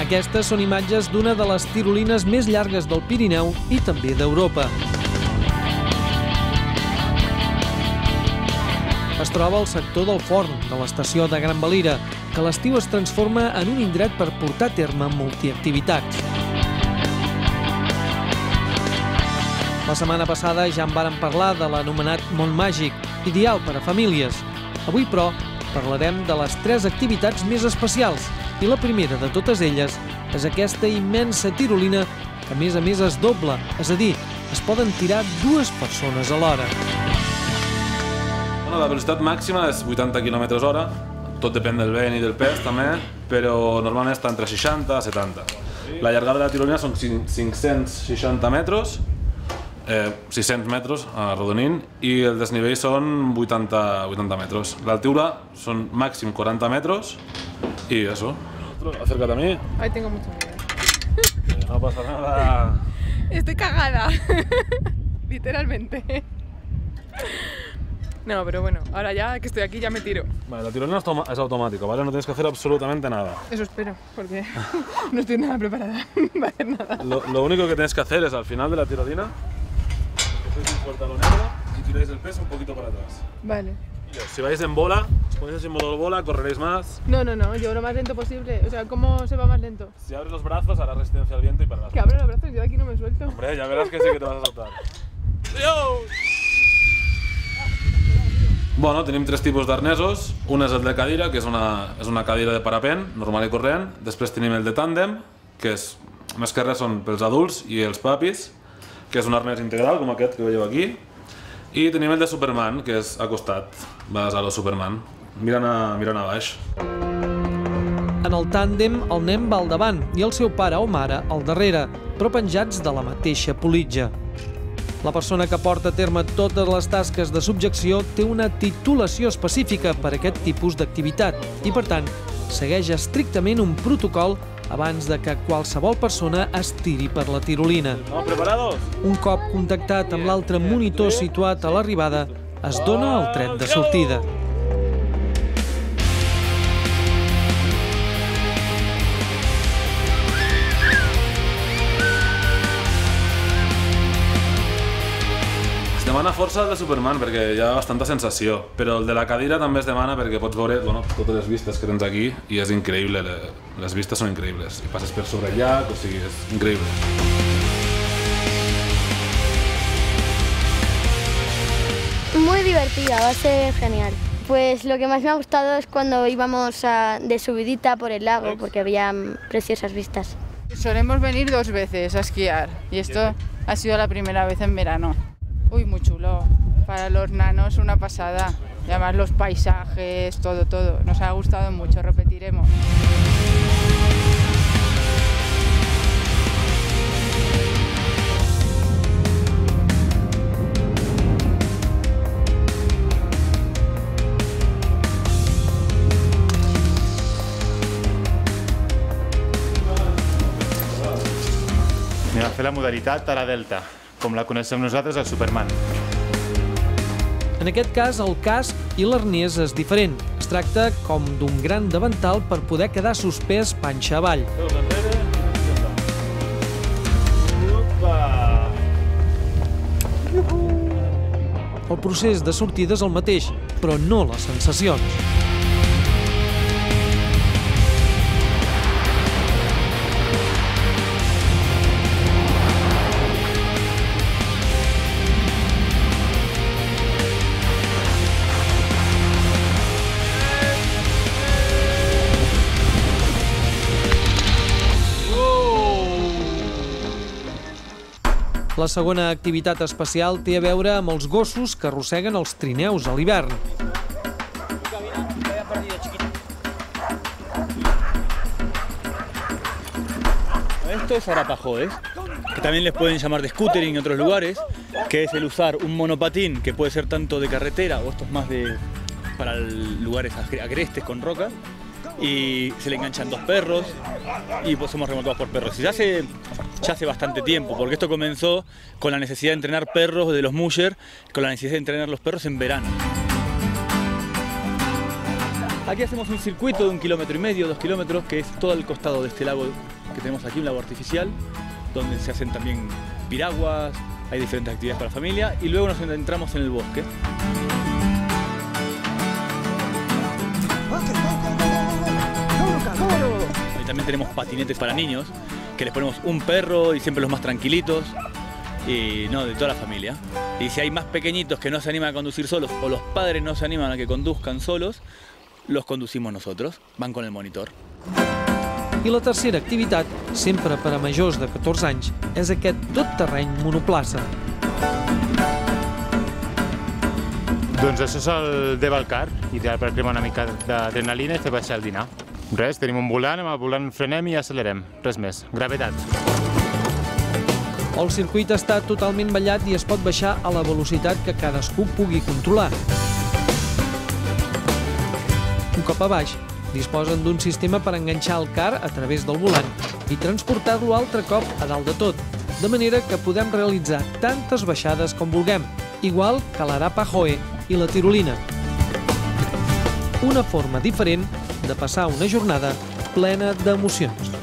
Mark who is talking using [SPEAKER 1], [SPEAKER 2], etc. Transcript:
[SPEAKER 1] Aquestes són imatges d'una de les tirolines més llargues del Pirineu i també d'Europa. Es troba al sector del Forn, de l'estació de Gran Valira, que a l'estiu es transforma en un indret per portar a terme multiactivitats. La setmana passada ja en vàrem parlar de l'anomenat Mont Màgic, ideal per a famílies. Avui, però, parlarem de les 3 activitats més especials i la primera de totes elles és aquesta immensa tirolina que a més es dobla, és a dir, es poden tirar 2 persones alhora.
[SPEAKER 2] La velocitat màxima és 80 km/h, tot depèn del vent i del pes també, però normalment està entre 60 i 70. La llargada de la tirolina són 560 metres, 600 metres arrodonint, i el desnivell són 80 metres. L'altura són màxim 40 metres i això. Acércate a mí.
[SPEAKER 3] Ay, tengo mucho miedo.
[SPEAKER 2] No pasa nada.
[SPEAKER 3] Estoy cagada. Literalmente. No, pero bueno, ahora ya que estoy aquí ya me tiro.
[SPEAKER 2] Vale, la tirolina es automática, ¿vale? No tienes que hacer absolutamente nada.
[SPEAKER 3] Eso espero, porque no estoy nada preparada para hacer nada.
[SPEAKER 2] Lo único que tienes que hacer es al final de la tirolina, cogéis un fuerte negro y tiráis el peso un poquito para atrás.
[SPEAKER 3] Vale.
[SPEAKER 2] Si vais en bola, os ponéis así en modo bola, correréis más.
[SPEAKER 3] No, yo lo más lento posible. O sea, ¿cómo se va más lento?
[SPEAKER 2] Si abres los brazos, harás resistencia al viento y pararás.
[SPEAKER 3] Que abro los brazos, yo de aquí no me suelto.
[SPEAKER 2] Hombre, ya verás que sí que te vas a saltar. Bueno, tenim 3 tipus d'arnesos. Un és el de cadira, que és una cadira de parapent, normal i corrent. Després tenim el de tàndem, que és, més que res són pels adults i els papis, que és un arnès integral, com aquest que veieu aquí. I tenim el de Superman, que és acostat, vas a lo Superman, mirant a baix.
[SPEAKER 1] En el tàndem, el nen va al davant i el seu pare o mare al darrere, però penjats de la mateixa politja. La persona que porta a terme totes les tasques de subjecció té una titulació específica per a aquest tipus d'activitat i, per tant, segueix estrictament un protocol abans de que qualsevol persona es tiri per la tirolina. Un cop contactat amb l'altre monitor situat a l'arribada, es dona el tret de sortida.
[SPEAKER 2] Es demana força el de Superman perquè hi ha bastanta sensació, però el de la cadira també es demana perquè pots veure totes les vistes que tens aquí i és increïble, les vistes són increïbles. I passes per sobre el llac, o sigui, és increïble.
[SPEAKER 4] Muy divertida, va a ser genial. Pues lo que más me ha gustado es cuando íbamos de subidita por el lago, porque había preciosas vistas.
[SPEAKER 5] Solemos venir 2 veces a esquiar y esto ha sido la primera vez en verano. Uy, muy chulo. Para los nanos una pasada. Y además los paisajes, todo. Nos ha gustado mucho, repetiremos.
[SPEAKER 6] Anem a fer la modalitat a la Delta, com la coneixem nosaltres, el Superman.
[SPEAKER 1] En aquest cas, el casc i l'arnès és diferent. Es tracta com d'un gran davantal per poder quedar suspès panxa avall. El procés de sortida és el mateix, però no les sensacions. La segona activitat especial té a veure amb els gossos que arrosseguen els trineus a l'hivern.
[SPEAKER 7] Esto es Arapajoes, que también les pueden llamar de scootering en otros lugares, que es el usar un monopatín que puede ser tanto de carretera o estos más para lugares agrestes con rocas, y se le enganchan 2 perros y pues somos remolcados por perros. Y ya hace bastante tiempo, porque esto comenzó con la necesidad de entrenar perros de los musher, con la necesidad de entrenar los perros en verano. Aquí hacemos un circuito de 1,5 kilómetros, 2 kilómetros, que es todo el costado de este lago que tenemos aquí, un lago artificial, donde se hacen también piraguas, hay diferentes actividades para la familia y luego nos entramos en el bosque. Ahí también tenemos patinetes para niños, que les ponemos un perro y siempre los más tranquilitos, y no, de toda la familia. Y si hay más pequeñitos que no se animan a conducir solos o los padres no se animan a que conduzcan solos, los conducimos nosotros, van con el monitor.
[SPEAKER 1] I la tercera activitat, sempre per a majors de 14 anys, és aquest tot-terreny monoplaça.
[SPEAKER 6] Doncs això és el Devalcar, ideal per cremar una mica d'adrenalina i fer baixar el dinar. Res, tenim un volant, amb el volant frenem i accelerem, res més, gravetat.
[SPEAKER 1] El circuit està totalment ballat i es pot baixar a la velocitat que cadascú pugui controlar. Un cop a baix, disposen d'un sistema per enganxar el car a través del volant i transportar-lo altre cop a dalt de tot, de manera que podem realitzar tantes baixades com vulguem, igual que l'Arapahoe i la tirolina. Una forma diferent de passar una jornada plena d'emocions.